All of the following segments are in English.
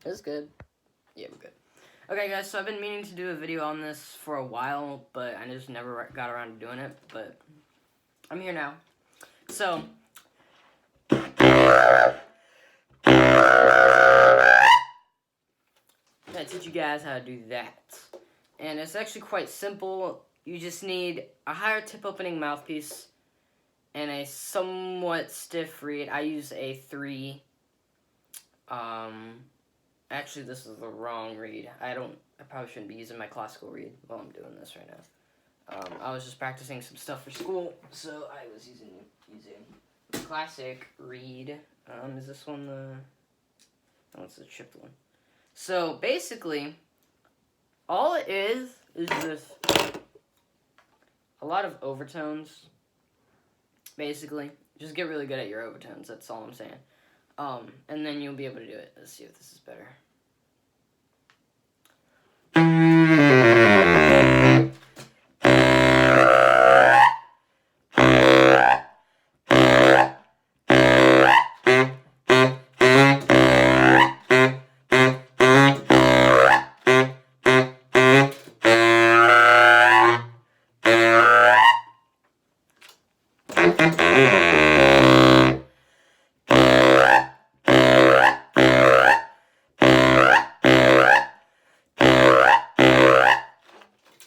It's good. Yeah, we're good. Okay, guys, so I've been meaning to do a video on this for a while, but I just never got around to doing it, but I'm here now. So, I'm going to teach you guys how to do that. And it's actually quite simple. You just need a higher tip opening mouthpiece and a somewhat stiff reed. I use a 3. Actually, this is the wrong reed. I probably shouldn't be using my classical reed while I'm doing this right now. I was just practicing some stuff for school, so I was using the classic reed. Is this one the... Oh, it's the chipped one. So, basically, all it is just a lot of overtones, basically. Just get really good at your overtones, that's all I'm saying. And then you'll be able to do it. Let's see if this is better.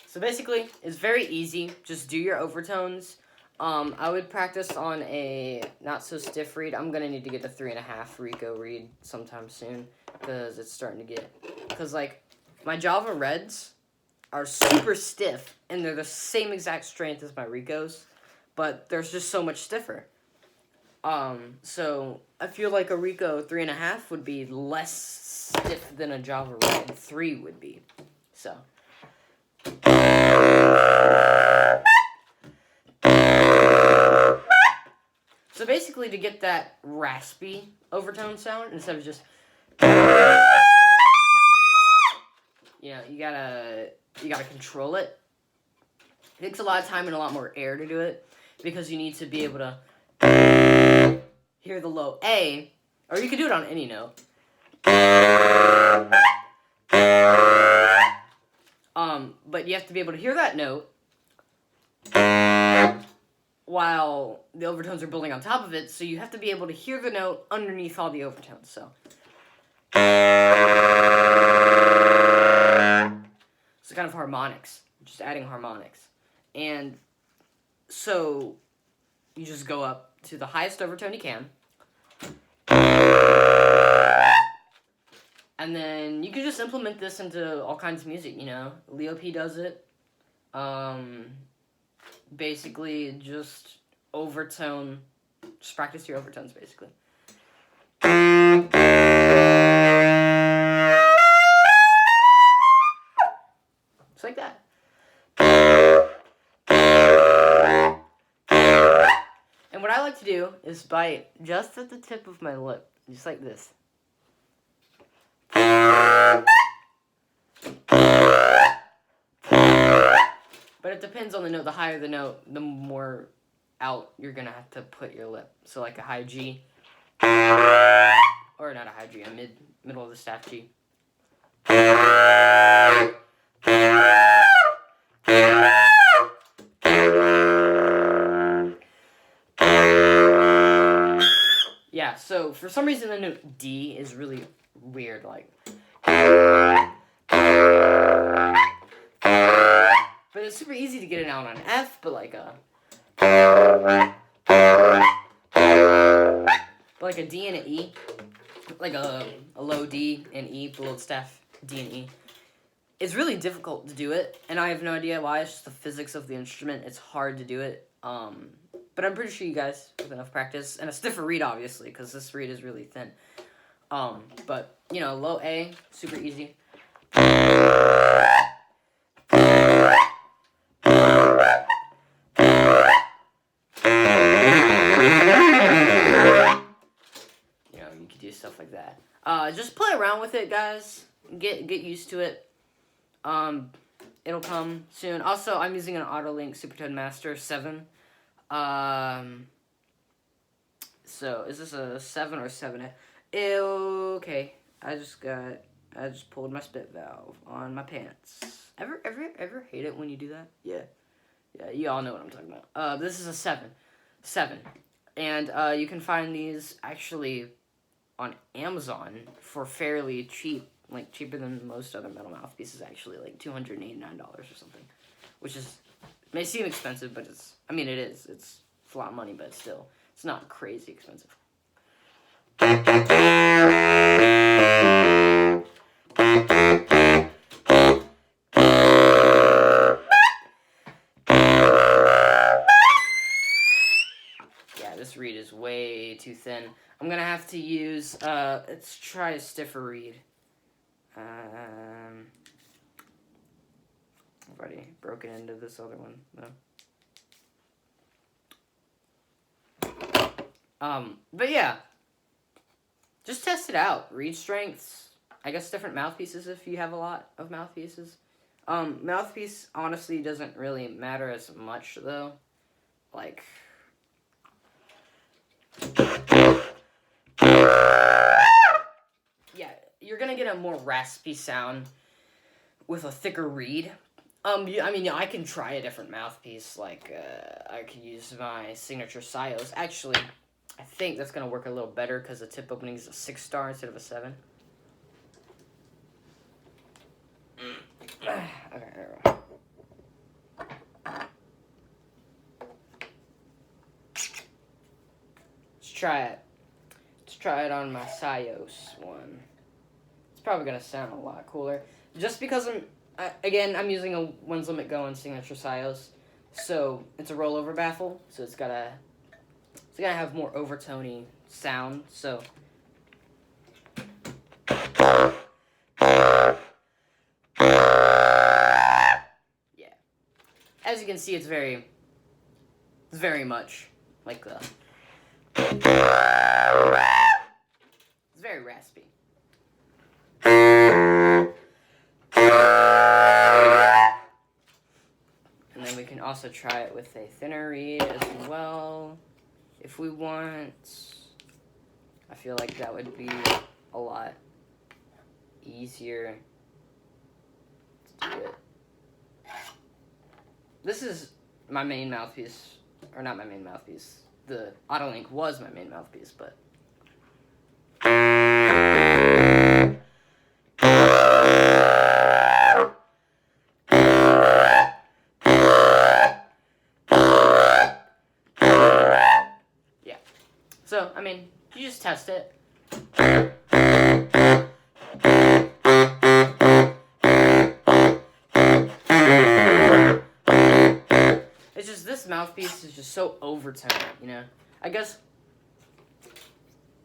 So basically, it's very easy. Just do your overtones. I would practice on a not so stiff reed. I'm gonna need to get a 3.5 Rico reed sometime soon because it's starting to get. Because like my Java Reds are super stiff and they're the same exact strength as my Ricos, but they're just so much stiffer. So I feel like a Rico 3.5 would be less stiff than a Java Red 3 would be. So. So basically, to get that raspy overtone sound, instead of just, you gotta control it. It takes a lot of time and a lot more air to do it, because you need to be able to hear the low A, or you can do it on any note. But you have to be able to hear that note while the overtones are building on top of it, so you have to be able to hear the note underneath all the overtones, so. So kind of harmonics, just adding harmonics. And so you just go up to the highest overtone you can. And then you can just implement this into all kinds of music, Leo P does it. Basically, just overtone. Just practice your overtones, basically. Just like that. And what I like to do is bite just at the tip of my lip, just like this. But it depends on the note. The higher the note, the more out you're going to have to put your lip. So like a high G. Or not a high G, a middle of the staff G. Yeah, so for some reason the note D is really weird, like. But it's super easy to get it out on F, but like a D and an E, like a low D and E below the staff D and E. It's really difficult to do it, and I have no idea why. It's just the physics of the instrument. It's hard to do it. But I'm pretty sure you guys with enough practice and a stiffer reed, obviously, because this reed is really thin. But low A, super easy. You could do stuff like that. Just play around with it, guys. Get used to it. It'll come soon. Also, I'm using an Autolink Supertone Master 7. So is this a 7 or 7? Okay. I just pulled my spit valve on my pants. Ever hate it when you do that? Yeah. Yeah, you all know what I'm talking about. This is a 7. And you can find these actually on Amazon for fairly cheap, like cheaper than most other metal mouthpieces actually, like $289 or something. Which is, may seem expensive, but it's, I mean it is. It's a lot of money, but still, it's not crazy expensive. This reed is way too thin. I'm gonna have to use, let's try a stiffer reed. I've already broken into this other one, though. But yeah. Just test it out. Reed strengths. I guess different mouthpieces if you have a lot of mouthpieces. Mouthpiece, honestly, doesn't really matter as much, though. Like... yeah, you're gonna get a more raspy sound with a thicker reed. I mean, I can try a different mouthpiece. Like, I could use my signature Sios. Actually, I think that's gonna work a little better because the tip opening is a 6-star instead of a 7. Okay, there we go. Let's try it. Let's try it on my Sios one. It's probably gonna sound a lot cooler. Just because I'm using a When's Limit Go and signature Sios, so it's a rollover baffle, so it's gonna have more overtony sound. So yeah, as you can see, it's very much like the. It's very raspy. And then we can also try it with a thinner reed as well, if we want. I feel like that would be a lot easier to do it. This is my main mouthpiece, or not my main mouthpiece. The Autolink was my main mouthpiece, but... yeah. So, I mean, you just test it. It's just, this mouthpiece is just so overtone, you know? I guess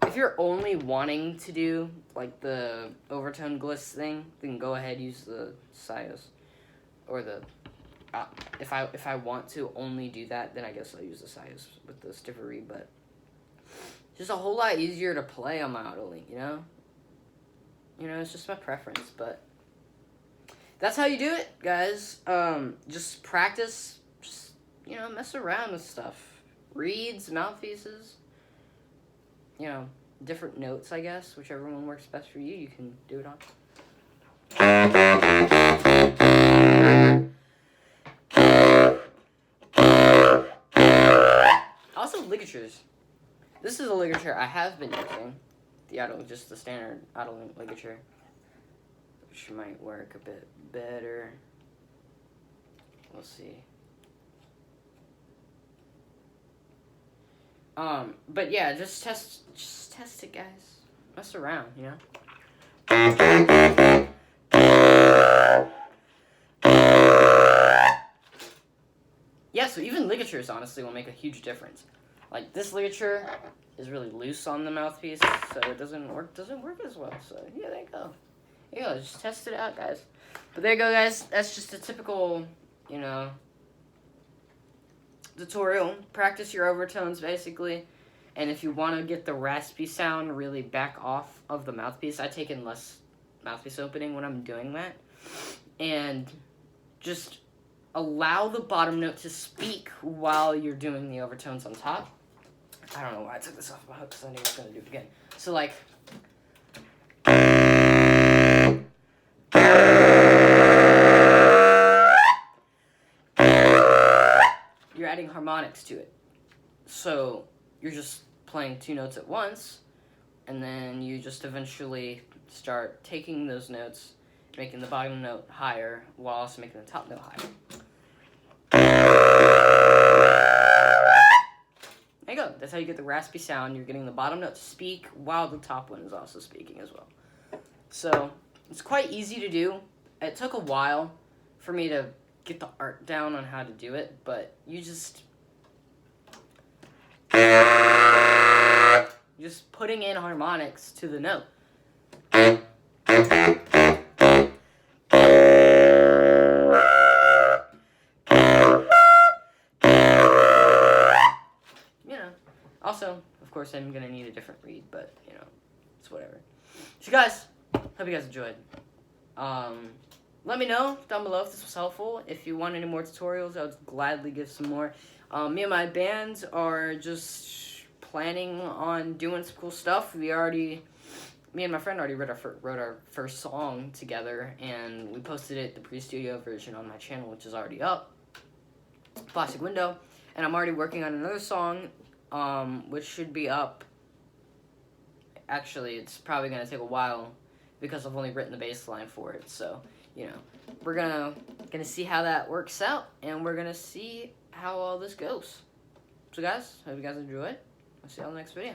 if you're only wanting to do like the overtone gliss thing, then go ahead, use the Sios. Or the if I want to only do that, then I guess I'll use the Sios with the stiffer reed, but it's just a whole lot easier to play on my Autolink, you know? You know, it's just my preference, but that's how you do it, guys. Just practice, just, you know, mess around with stuff. Reeds, mouthpieces, you know, different notes, I guess. Whichever one works best for you, you can do it on. Also, ligatures. This is a ligature I have been using. Just the standard Autolink ligature, which might work a bit better. We'll see. But yeah, just test it, guys. Mess around, you know? Yeah, so even ligatures, honestly, will make a huge difference. Like, this ligature is really loose on the mouthpiece, so it doesn't work as well. So, yeah, there you go. There you go, just test it out, guys. But there you go, guys. That's just a typical, you know, tutorial. Practice your overtones, basically. And if you want to get the raspy sound really back off of the mouthpiece, I take in less mouthpiece opening when I'm doing that. And just allow the bottom note to speak while you're doing the overtones on top. I don't know why I took this off my hook, because I knew I was going to do it again. So, like... harmonics to it. So you're just playing 2 notes at once, and then you just eventually start taking those notes, making the bottom note higher while also making the top note higher. There you go. That's how you get the raspy sound. You're getting the bottom note to speak while the top one is also speaking as well. So it's quite easy to do. It took a while for me to get the art down on how to do it, but you just putting in harmonics to the note. Also, of course, I'm gonna need a different reed, but it's whatever. So guys, hope you guys enjoyed. Let me know down below if this was helpful. If you want any more tutorials, I would gladly give some more. Me and my band are just planning on doing some cool stuff. Me and my friend already wrote our first song together, and we posted it, the pre-studio version, on my channel, which is already up, Plastic Window. And I'm already working on another song, which should be up. Actually, it's probably going to take a while because I've only written the bass line for it. So, we're gonna see how that works out, and we're going to see how all this goes. So guys, hope you guys enjoyed. I'll see you all in the next video.